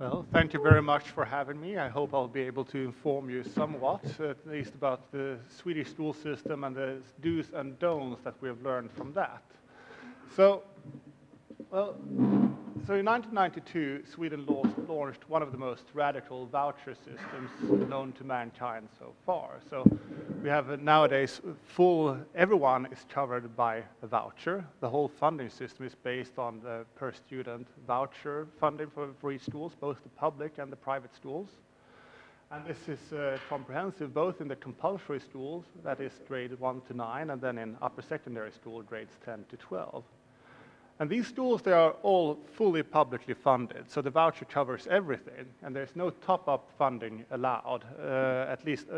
Well, thank you very much for having me. I hope I'll be able to inform you somewhat, at least about the Swedish school system and the do's and don'ts that we have learned from that. So, well, so in 1992, Sweden launched one of the most radical voucher systems known to mankind so far. So we have nowadays everyone is covered by a voucher. The whole funding system is based on the per student voucher funding for each schools, both the public and the private schools. And this is comprehensive both in the compulsory schools, that is grade 1 to 9, and then in upper secondary school, grades 10 to 12. And these schools, they are all fully publicly funded, so the voucher covers everything, and there's no top-up funding allowed, at least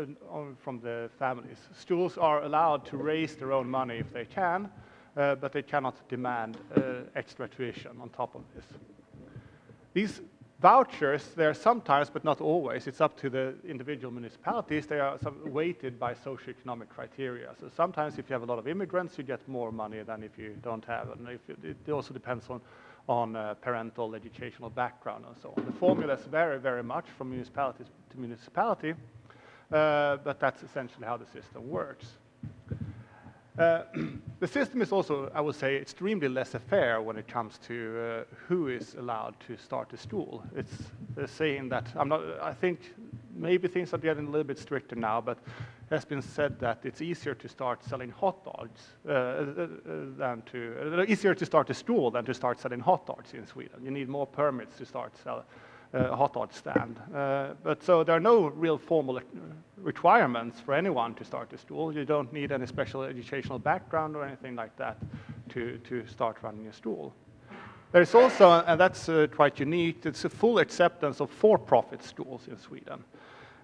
from the families. Schools are allowed to raise their own money if they can, but they cannot demand extra tuition on top of this. These vouchers, they are sometimes, but not always, it's up to the individual municipalities, they are weighted by socioeconomic criteria. So sometimes if you have a lot of immigrants, you get more money than if you don't have, and it also depends on parental educational background and so on. The formulas vary very much from municipality to municipality, but that's essentially how the system works. The system is also, I would say, extremely laissez-faire when it comes to who is allowed to start a school. It's saying that, I think maybe things are getting a little bit stricter now, but it has been said that it's easier to start selling hot dogs easier to start a school than to start selling hot dogs in Sweden. You need more permits to start selling a hot dog stand. But so there are no real formal requirements for anyone to start a school. You don't need any special educational background or anything like that to start running a school. There is also, and that's quite unique, it's a full acceptance of for-profit schools in Sweden.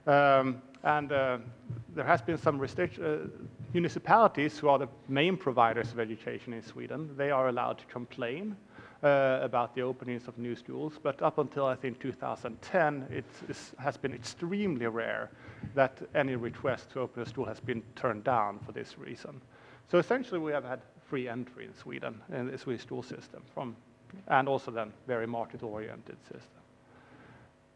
There has been some municipalities who are the main providers of education in Sweden. They are allowed to complain about the openings of new schools, but up until I think 2010, it has been extremely rare that any request to open a school has been turned down for this reason. So essentially we have had free entry in Sweden, in the Swedish school system, and also then very market-oriented system.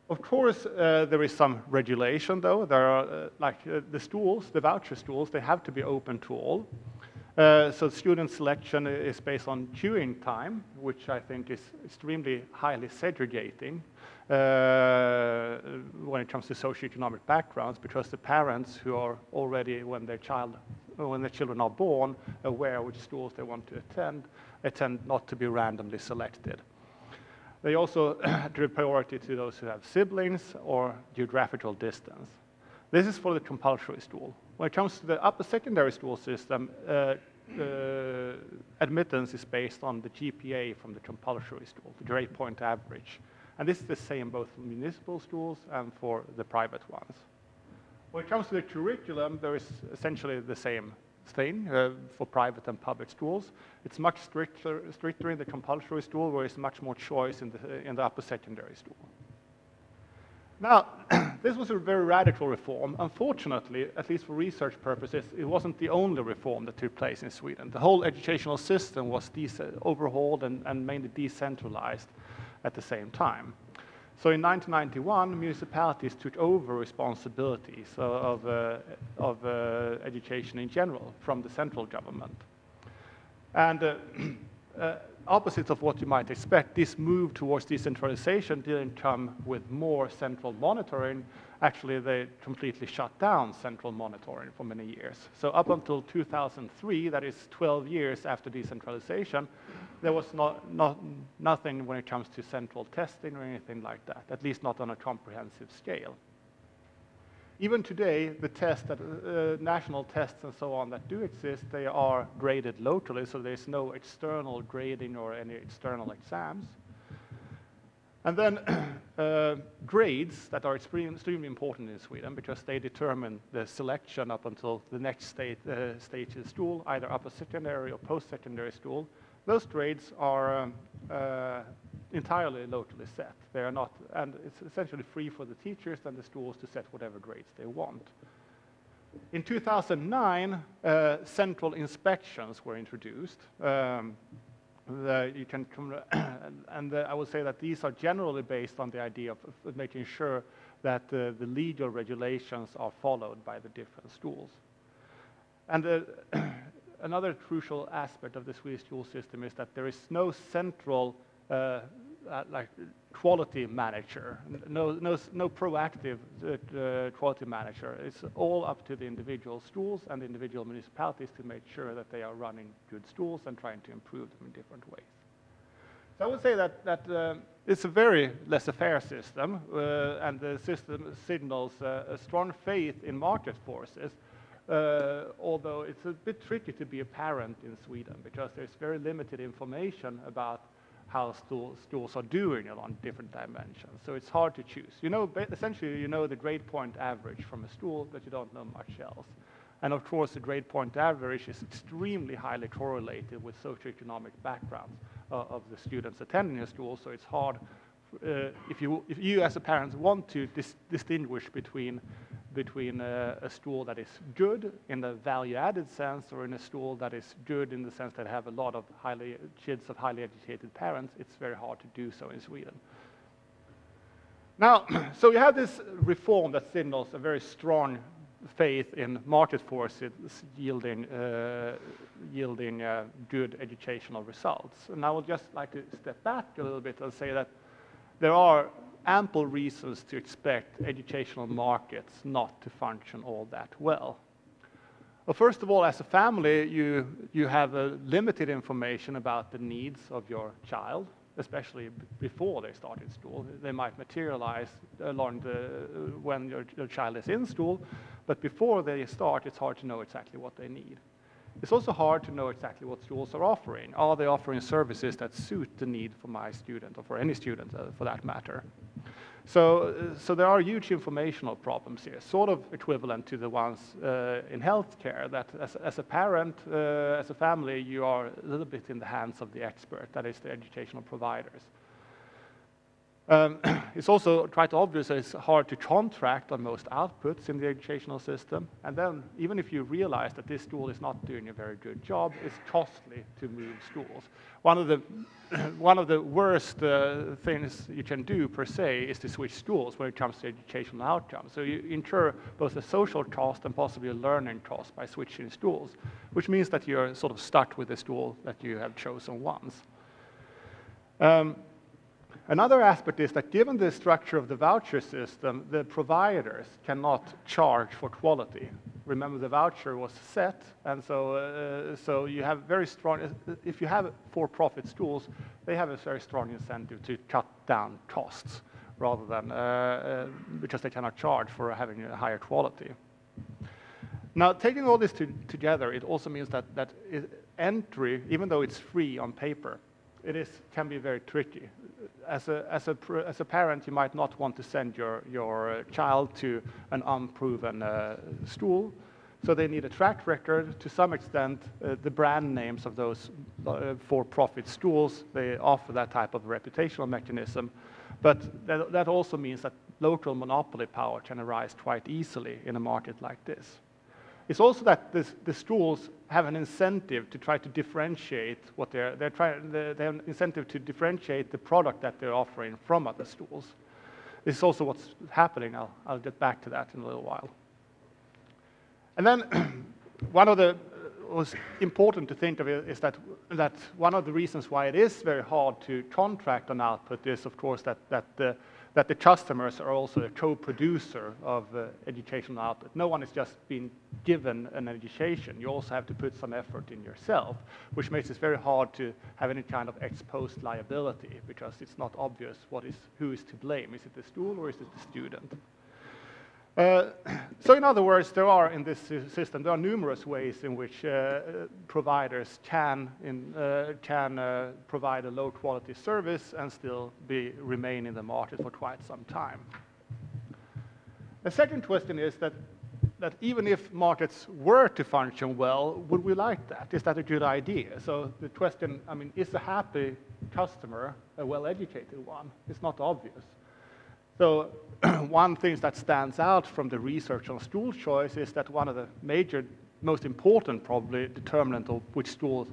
Of course, there is some regulation though. There are, the voucher schools, they have to be open to all. So student selection is based on queuing time, which I think is extremely highly segregating when it comes to socioeconomic backgrounds, because the parents who are already, when their children are born, aware which schools they want to attend, they tend not to be randomly selected. They also give priority to those who have siblings or geographical distance. This is for the compulsory school. When it comes to the upper secondary school system, admittance is based on the GPA from the compulsory school, the grade point average. And this is the same both for municipal schools and for the private ones. When it comes to the curriculum, there is essentially the same thing for private and public schools. It's much stricter in the compulsory school, where there's much more choice in the upper secondary school. Now, this was a very radical reform. Unfortunately, at least for research purposes, it wasn't the only reform that took place in Sweden. The whole educational system was overhauled and mainly decentralized at the same time. So in 1991, municipalities took over responsibilities of education in general from the central government. And opposite of what you might expect, this move towards decentralization didn't come with more central monitoring. Actually, they completely shut down central monitoring for many years. So up until 2003, that is 12 years after decentralization, there was nothing when it comes to central testing or anything like that, at least not on a comprehensive scale. Even today, the tests, national tests and so on that do exist, they are graded locally, so there's no external grading or any external exams. And then grades that are extremely important in Sweden, because they determine the selection up until the next stage in school, either upper secondary or post-secondary school. Those grades are entirely locally set. They are not, and it's essentially free for the teachers and the schools to set whatever grades they want. In 2009, central inspections were introduced, you can and I would say that these are generally based on the idea of making sure that the legal regulations are followed by the different schools. And another crucial aspect of the Swedish school system is that there is no central like quality manager, no proactive quality manager. It's all up to the individual schools and the individual municipalities to make sure that they are running good schools and trying to improve them in different ways. So I would say that it's a very laissez-faire system, and the system signals a strong faith in market forces, although it's a bit tricky to be a parent in Sweden because there's very limited information about how schools are doing along different dimensions. So it's hard to choose. You know, essentially, you know the grade point average from a school, but you don't know much else. And of course, the grade point average is extremely highly correlated with socioeconomic backgrounds of the students attending a school. So it's hard, if you as a parent want to distinguish between a school that is good in the value-added sense or in a school that is good in the sense that have a lot of kids of highly educated parents, it's very hard to do so in Sweden. Now, so you have this reform that signals a very strong faith in market forces yielding good educational results. And I would just like to step back a little bit and say that there are ample reasons to expect educational markets not to function all that well. Well, first of all, as a family, you have limited information about the needs of your child, especially before they start in school. They might materialize when your child is in school, but before they start, it's hard to know exactly what they need. It's also hard to know exactly what schools are offering. Are they offering services that suit the need for my student, or for any student for that matter? So there are huge informational problems here, sort of equivalent to the ones in healthcare, that as a parent, as a family, you are a little bit in the hands of the expert, that is the educational providers. It's also quite obvious that it's hard to contract on most outputs in the educational system. And then, even if you realize that this school is not doing a very good job, it's costly to move schools. One of the worst things you can do, per se, is to switch schools when it comes to educational outcomes. So you incur both a social cost and possibly a learning cost by switching schools, which means that you're sort of stuck with the school that you have chosen once. Another aspect is that given the structure of the voucher system, the providers cannot charge for quality. Remember, the voucher was set, and so you have very strong, if you have for-profit schools, they have a very strong incentive to cut down costs rather than, because they cannot charge for having a higher quality. Now, taking all this together, it also means that entry, even though it's free on paper, can be very tricky. As a parent, you might not want to send your child to an unproven school, so they need a track record. To some extent, the brand names of those for-profit schools, they offer that type of reputational mechanism, but that also means that local monopoly power can arise quite easily in a market like this. It's also that the schools have an incentive to try to differentiate what they have an incentive to differentiate the product that they're offering from other schools. This is also what's happening. I'll get back to that in a little while. And then what's important to think of is that one of the reasons why it is very hard to contract on output is, of course, that the customers are also a co-producer of educational output. No one is just being given an education. You also have to put some effort in yourself, which makes it very hard to have any kind of ex-post liability, because it's not obvious who is to blame. Is it the school or is it the student? So in other words, in this system, there are numerous ways in which providers can provide a low-quality service and still remain in the market for quite some time. The second question is that even if markets were to function well, would we like that? Is that a good idea? So the question, is a happy customer a well-educated one? It's not obvious. So one thing that stands out from the research on school choice is that one of the major, most important probably, determinant of which school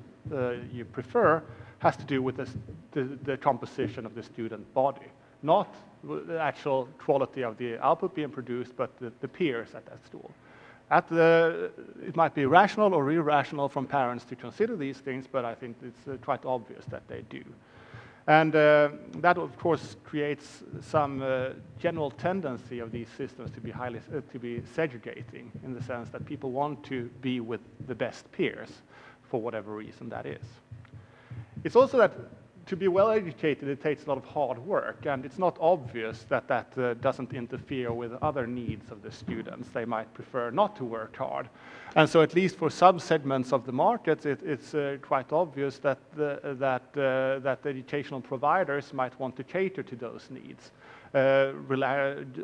you prefer has to do with the composition of the student body, not the actual quality of the output being produced, but the peers at that school. It might be rational or irrational from parents to consider these things, but I think it's quite obvious that they do. And that, of course, creates some general tendency of these systems to be segregating, in the sense that people want to be with the best peers, for whatever reason that is. It's also that to be well educated, it takes a lot of hard work, and it's not obvious that that doesn't interfere with other needs of the students. They might prefer not to work hard. And so at least for some-segments of the market, it's quite obvious that the educational providers might want to cater to those needs,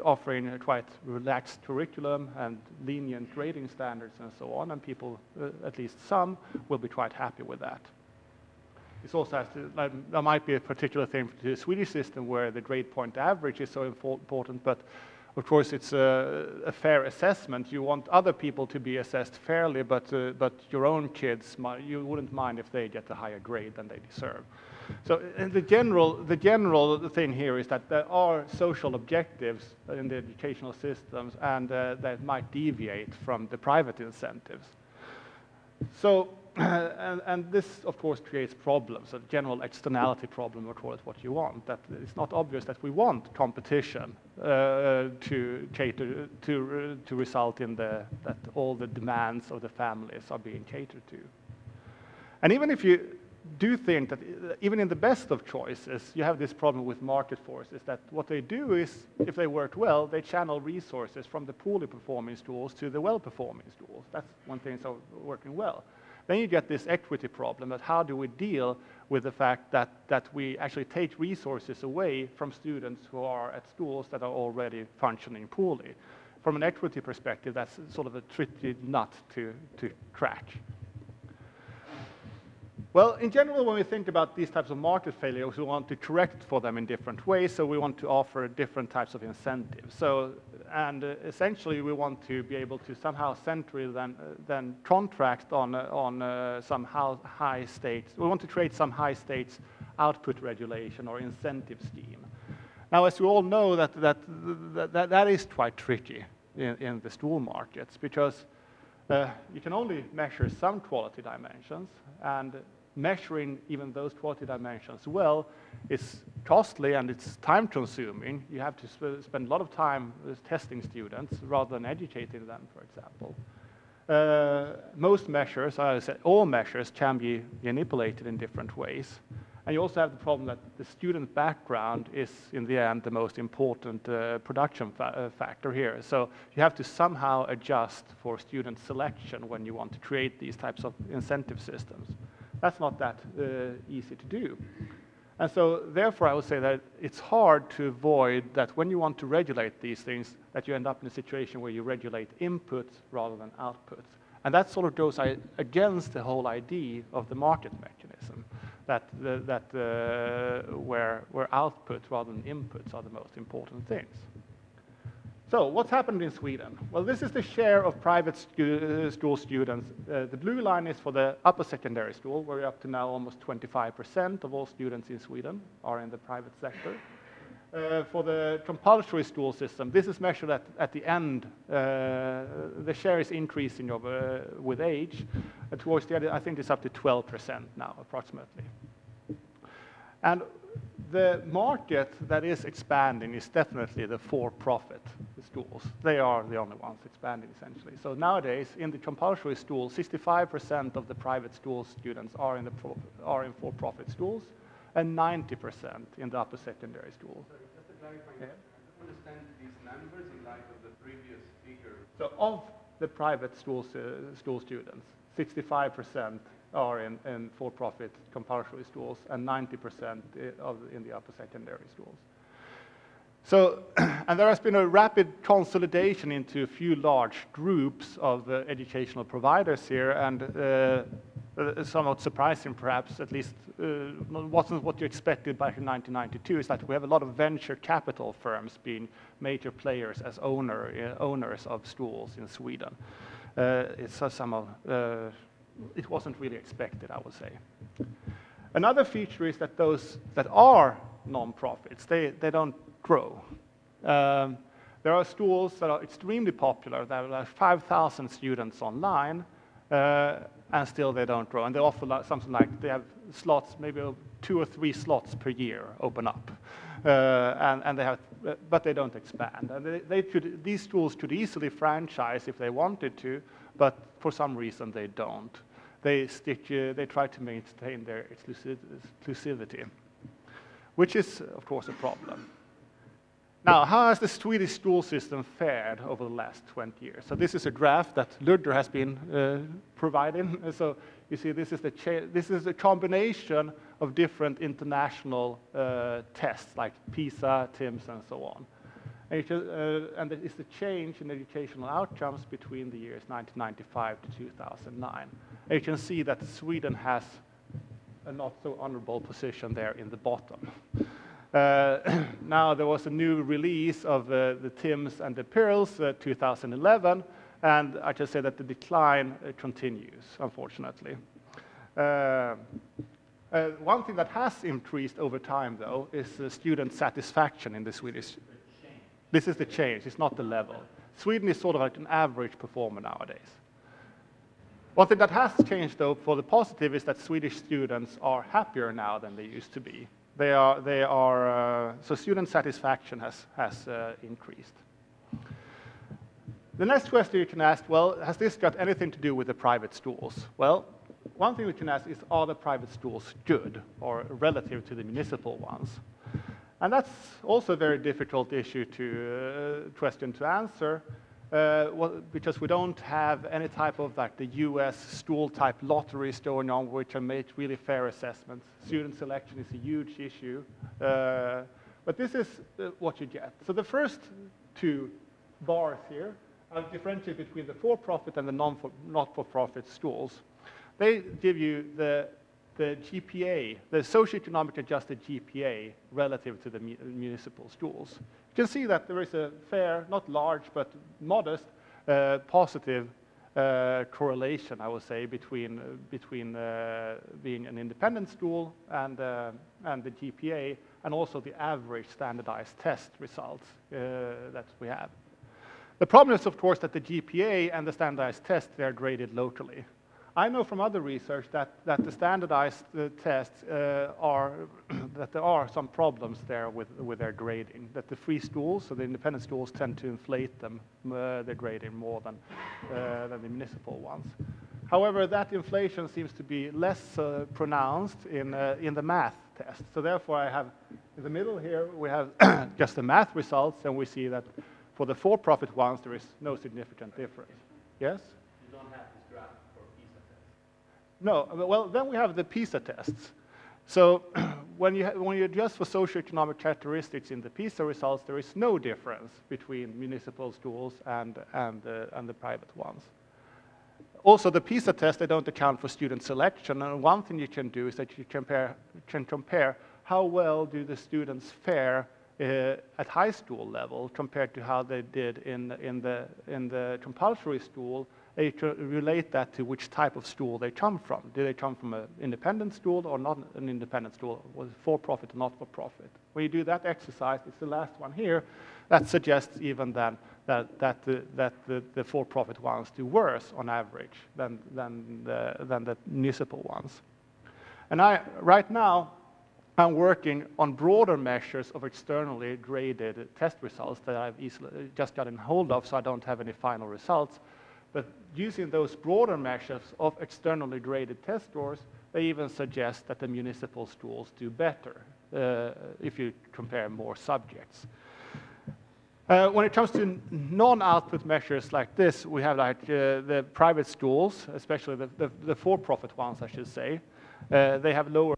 offering a quite relaxed curriculum and lenient grading standards and so on, and people, at least some, will be quite happy with that. It also has to, there might be a particular thing to the Swedish system where the grade point average is so important, but of course it's a fair assessment. You want other people to be assessed fairly, but your own kids, you wouldn't mind if they get a higher grade than they deserve. So the general thing here is that there are social objectives in the educational systems, and that might deviate from the private incentives. So, and this, of course, creates problems, a general externality problem, or call it what you want, that it's not obvious that we want competition to cater, to result in that all the demands of the families are being catered to. And even if you do think that, even in the best of choices, you have this problem with market forces, that what they do is, if they work well, they channel resources from the poorly performing schools to the well-performing schools. That's one thing that's working well. Then you get this equity problem, that how do we deal with the fact that we actually take resources away from students who are at schools that are already functioning poorly. From an equity perspective, that's sort of a tricky nut to crack. Well, in general, when we think about these types of market failures, we want to correct for them in different ways, so we want to offer different types of incentives. So, and essentially, we want to be able to somehow centrally then contract on some high stakes. We want to create some high stakes output regulation or incentive scheme. Now, as you all know, that is quite tricky in the school markets, because you can only measure some quality dimensions, and measuring even those quality dimensions well is costly and it's time consuming. You have to spend a lot of time testing students rather than educating them, for example. Most measures, I said, all measures can be manipulated in different ways. And you also have the problem that the student background is, in the end, the most important production factor here. So you have to somehow adjust for student selection when you want to create these types of incentive systems. That's not that easy to do. And so, therefore, I would say that it's hard to avoid that when you want to regulate these things, that you end up in a situation where you regulate inputs rather than outputs. And that sort of goes against the whole idea of the market mechanism, where output rather than inputs are the most important things. So, what's happened in Sweden? Well, this is the share of private school students. The blue line is for the upper secondary school, where we're up to now almost 25% of all students in Sweden are in the private sector. For the compulsory school system, this is measured at the end. The share is increasing with age. Towards the end, I think it's up to 12% now, approximately. And the market that is expanding is definitely the for-profit schools. They are the only ones expanding, essentially. So nowadays, in the compulsory schools, 65% of the private school students are in for-profit schools, and 90% in the upper secondary schools. Sorry, just to clarify, I don't understand these numbers in light of the previous figure. So of the private school students, 65% are in for-profit compulsory schools, and 90% in the upper secondary schools. So, and there has been a rapid consolidation into a few large groups of educational providers here, and somewhat surprising perhaps, at least wasn't what you expected back in 1992, is that we have a lot of venture capital firms being major players as owners of schools in Sweden. It wasn't really expected, I would say. Another feature is that those that are non-profits, they don't grow. There are schools that are extremely popular, that have like 5,000 students online, and still they don't grow. And they offer something like, they have slots, maybe 2 or 3 slots per year open up. And they have, but they don't expand. And these schools could easily franchise if they wanted to, but for some reason they don't. They try to maintain their exclusivity, which is, of course, a problem. Now, how has the Swedish school system fared over the last 20 years? So this is a graph that Ludger has been providing. So you see, this is a combination of different international tests like PISA, TIMSS, and so on. And it's the change in educational outcomes between the years 1995 to 2009. And you can see that Sweden has a not so honorable position there in the bottom. Now there was a new release of the TIMSS and the PIRLS 2011, and I just say that the decline continues, unfortunately. One thing that has increased over time, though, is student satisfaction in the Swedish. This is the change, it's not the level. Sweden is sort of like an average performer nowadays. One thing that has changed, though, for the positive is that Swedish students are happier now than they used to be. So student satisfaction has increased. The next question you can ask, well, has this got anything to do with the private schools? Well, one thing we can ask is, are the private schools good or relative to the municipal ones? And that's also a very difficult issue question to answer, because we don't have any type of like the US school type lotteries going on which are made really fair assessments. Student selection is a huge issue, but this is what you get. So the first 2 bars here are differentiate between the for-profit and the not-for-profit schools. They give you the GPA, the socioeconomic adjusted GPA relative to the municipal schools. You can see that there is a fair, not large, but modest positive correlation, I would say, between being an independent school and the GPA, and also the average standardized test results that we have. The problem is, of course, that the GPA and the standardized test, they're graded locally. I know from other research that the standardized tests that there are some problems there with their grading, that the free schools, so the independent schools, tend to inflate their grading more than the municipal ones. However, that inflation seems to be less pronounced in the math test. So therefore, I have in the middle here, we have just the math results, and we see that for the for-profit ones, there is no significant difference. Yes? You don't have this graph for PISA tests. No, well, then we have the PISA tests. So when you adjust for socioeconomic characteristics in the PISA results, there is no difference between municipal schools and the private ones. Also, the PISA test, they don't account for student selection, and one thing you can do is that you can compare how well do the students fare at high school level compared to how they did in the compulsory school. You can relate that to which type of school they come from. Do they come from an independent school or not an independent school? Was it for-profit or not for-profit? When you do that exercise, it's the last one here, that suggests even then that the for-profit ones do worse on average than the municipal ones. And right now, I'm working on broader measures of externally graded test results that I've just gotten hold of, so I don't have any final results. But using those broader measures of externally graded test scores, they even suggest that the municipal schools do better if you compare more subjects. When it comes to non-output measures like this, we have like the private schools, especially the for-profit ones, I should say. They have lower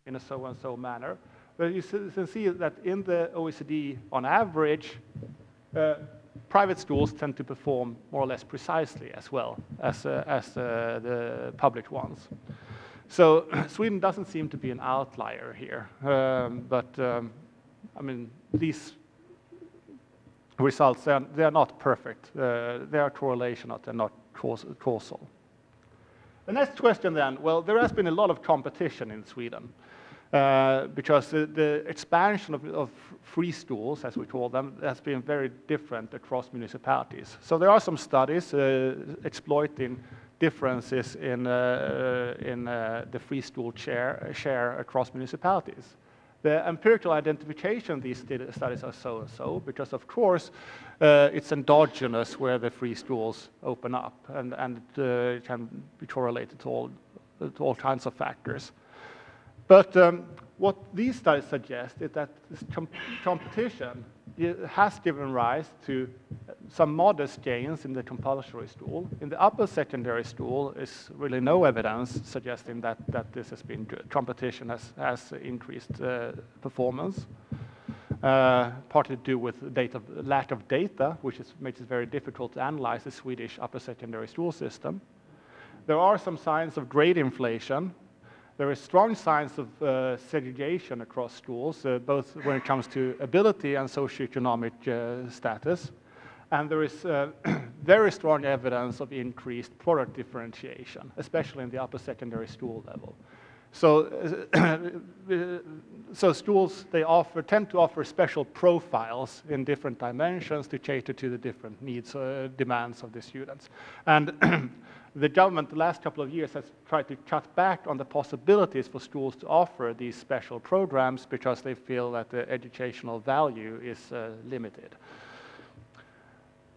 in a so-and-so manner. But you can see that in the OECD, on average, private schools tend to perform more or less precisely as well as the public ones. So Sweden doesn't seem to be an outlier here, I mean, these results, they are not perfect. They are correlational, they're not causal. The next question then, well, there has been a lot of competition in Sweden because the expansion of free schools, as we call them, has been very different across municipalities. So there are some studies exploiting differences in the free school share across municipalities. The empirical identification of these studies are so-and-so, because of course it's endogenous where the free schools open up, and it can be correlated to all kinds of factors. But what these studies suggest is that this competition has given rise to some modest gains in the compulsory school. In the upper secondary school is really no evidence suggesting that this has been good. Competition has increased performance, partly to do with lack of data, which makes it very difficult to analyze the Swedish upper secondary school system. There are some signs of grade inflation. There are strong signs of segregation across schools, both when it comes to ability and socioeconomic status. And there is very strong evidence of increased product differentiation, especially in the upper secondary school level. So, so schools, they tend to offer special profiles in different dimensions to cater to the different needs, demands of the students. And the government the last couple of years has tried to cut back on the possibilities for schools to offer these special programs because they feel that the educational value is limited.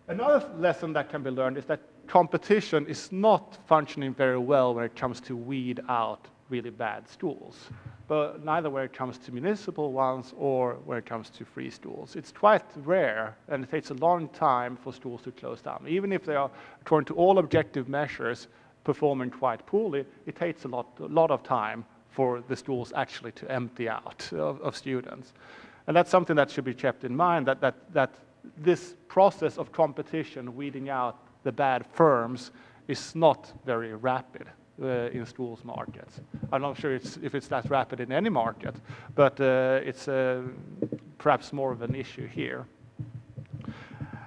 Another lesson that can be learned is that competition is not functioning very well when it comes to weed out really bad schools, but neither when it comes to municipal ones or when it comes to free schools. It's quite rare, and it takes a long time for schools to close down. Even if they are, according to all objective measures, performing quite poorly, it takes a lot of time for the schools actually to empty out of students. And that's something that should be kept in mind, that this process of competition, weeding out the bad firms, is not very rapid in schools markets. I'm not sure if it's that rapid in any market, but it's perhaps more of an issue here.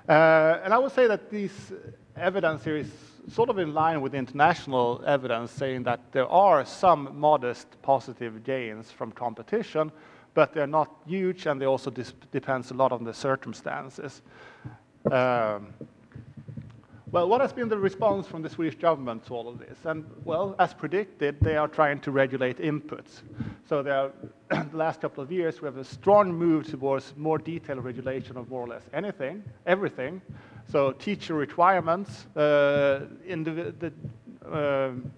And I would say that this evidence here is sort of in line with international evidence saying that there are some modest positive gains from competition, but they're not huge, and they also depends a lot on the circumstances. Well, what has been the response from the Swedish government to all of this? And, well, as predicted, they are trying to regulate inputs. So the last couple of years, we have a strong move towards more detailed regulation of more or less everything. So teacher requirements,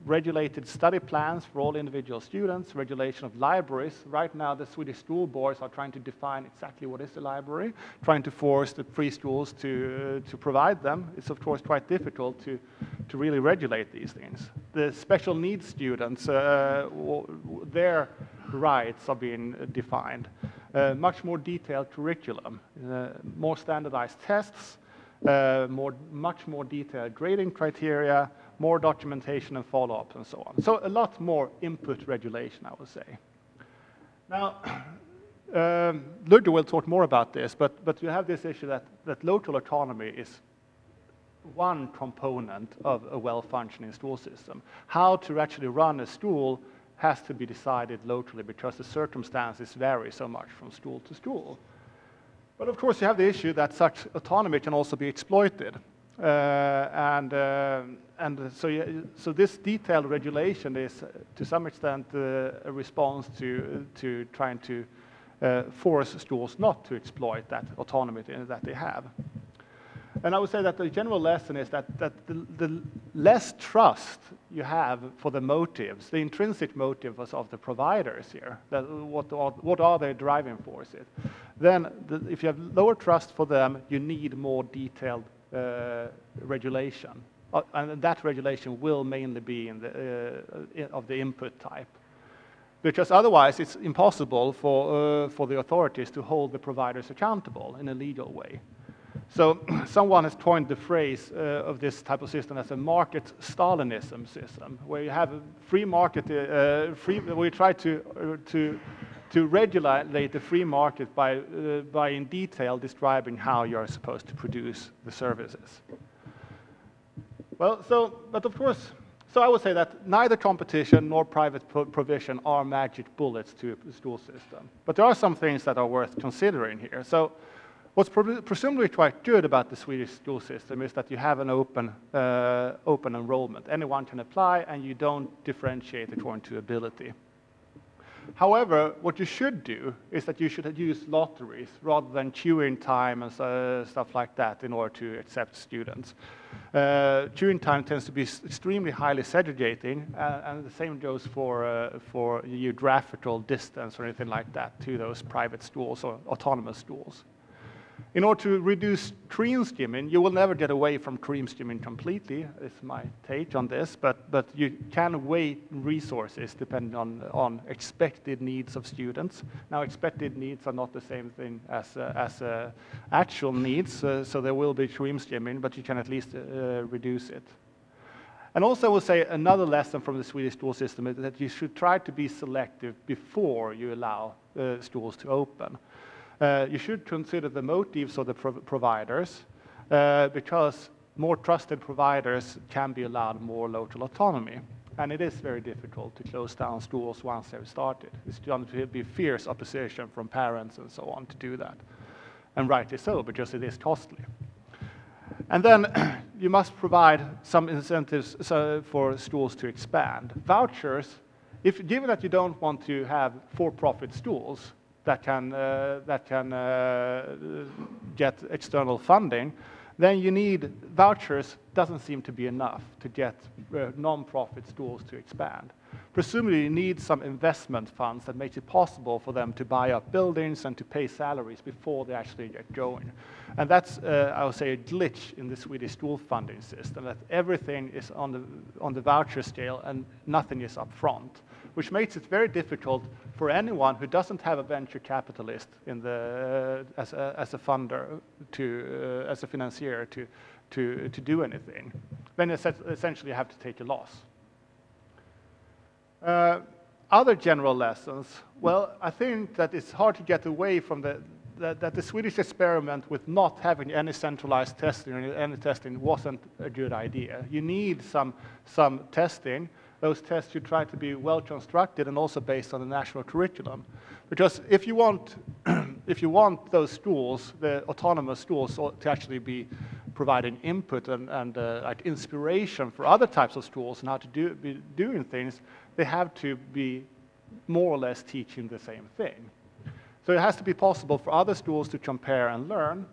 regulated study plans for all individual students, regulation of libraries. Right now, the Swedish school boards are trying to define exactly what is a library, trying to force the free schools to provide them. It's, of course, quite difficult to really regulate these things. The special needs students, their rights are being defined. Much more detailed curriculum, more standardized tests, much more detailed grading criteria, more documentation and follow-up and so on. So a lot more input regulation, I would say. Now, Ludger will talk more about this, but you have this issue that local autonomy is one component of a well-functioning school system. How to actually run a school has to be decided locally because the circumstances vary so much from school to school. But of course, you have the issue that such autonomy can also be exploited. So this detailed regulation is, to some extent, a response to trying to force schools not to exploit that autonomy that they have. And I would say that the general lesson is that the less trust you have for the motives, the intrinsic motives of the providers here, that what are their driving forces, then if you have lower trust for them, you need more detailed regulation. And that regulation will mainly be of the input type. because otherwise it's impossible for the authorities to hold the providers accountable in a legal way. So someone has coined the phrase of this type of system as a market Stalinism system, where you have a free market, where you try to regulate the free market by in detail describing how you're supposed to produce the services. Well, but of course, so I would say that neither competition nor private provision are magic bullets to the school system. But there are some things that are worth considering here. So what's presumably quite good about the Swedish school system is that you have an open enrollment. Anyone can apply, and you don't differentiate according to ability. However, what you should do is that you should use lotteries rather than queuing time and stuff like that in order to accept students. Queuing time tends to be extremely highly segregating, and the same goes for geographical distance or anything like that to those private schools or autonomous schools. In order to reduce cream skimming, you will never get away from cream skimming completely, is my take on this, but you can weigh resources depending on expected needs of students. Now, expected needs are not the same thing as actual needs, so there will be cream skimming, but you can at least reduce it. And also, I will say another lesson from the Swedish school system is that you should try to be selective before you allow schools to open. You should consider the motives of the providers, because more trusted providers can be allowed more local autonomy. And it is very difficult to close down schools once they've started. It's going to be fierce opposition from parents and so on to do that. And rightly so, because it is costly. And then you must provide some incentives for schools to expand. Vouchers, given that you don't want to have for-profit schools that can get external funding, then you need vouchers. Doesn't seem to be enough to get non-profit schools to expand. Presumably you need some investment funds that makes it possible for them to buy up buildings and to pay salaries before they actually get going. And that's, I would say, a glitch in the Swedish school funding system, that everything is on the voucher scale and nothing is up front, which makes it very difficult for anyone who doesn't have a venture capitalist as a funder, as a financier to do anything. Then essentially you have to take a loss. Other general lessons, well, I think that it's hard to get away from that the Swedish experiment with not having any centralized testing or any testing wasn't a good idea. You need some testing. Those tests should try to be well constructed and also based on the national curriculum. Because if you want those schools, the autonomous schools, to actually be providing input and like inspiration for other types of schools and how to be doing things, they have to be more or less teaching the same thing. So it has to be possible for other schools to compare and learn,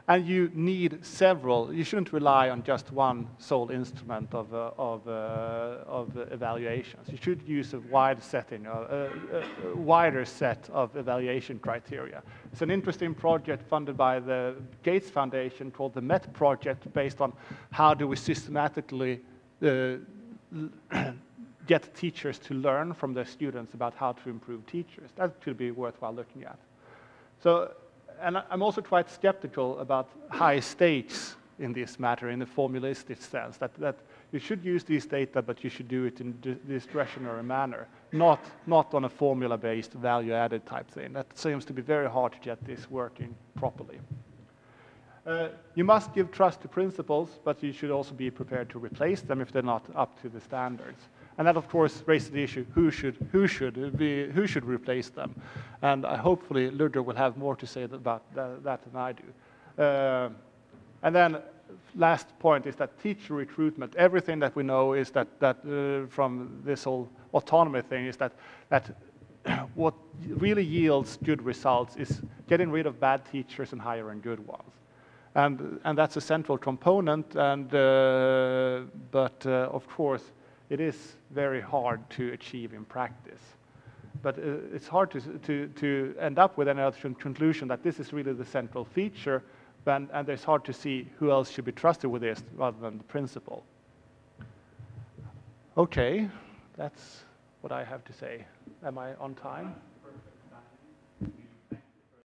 and you need several. You shouldn't rely on just one sole instrument of evaluations. You should use a wider set of evaluation criteria. It's an interesting project funded by the Gates Foundation called the MET project, based on how do we systematically get teachers to learn from their students about how to improve teachers. That could be worthwhile looking at. So, and I'm also quite skeptical about high stakes in this matter in the formalistic sense, that you should use these data, but you should do it in a discretionary manner, not on a formula-based value-added type thing. That seems to be very hard to get this working properly. You must give trust to principals, but you should also be prepared to replace them if they're not up to the standards. And that, of course, raises the issue: who should replace them? And hopefully, Ludger will have more to say about that than I do. And then, last point is that teacher recruitment. Everything that we know is that from this whole autonomy thing is that what really yields good results is getting rid of bad teachers and hiring good ones. And that's a central component. But of course, it is very hard to achieve in practice. But it's hard to end up with any other conclusion that this is really the central feature, and it's hard to see who else should be trusted with this rather than the principal. Okay, that's what I have to say. Am I on time?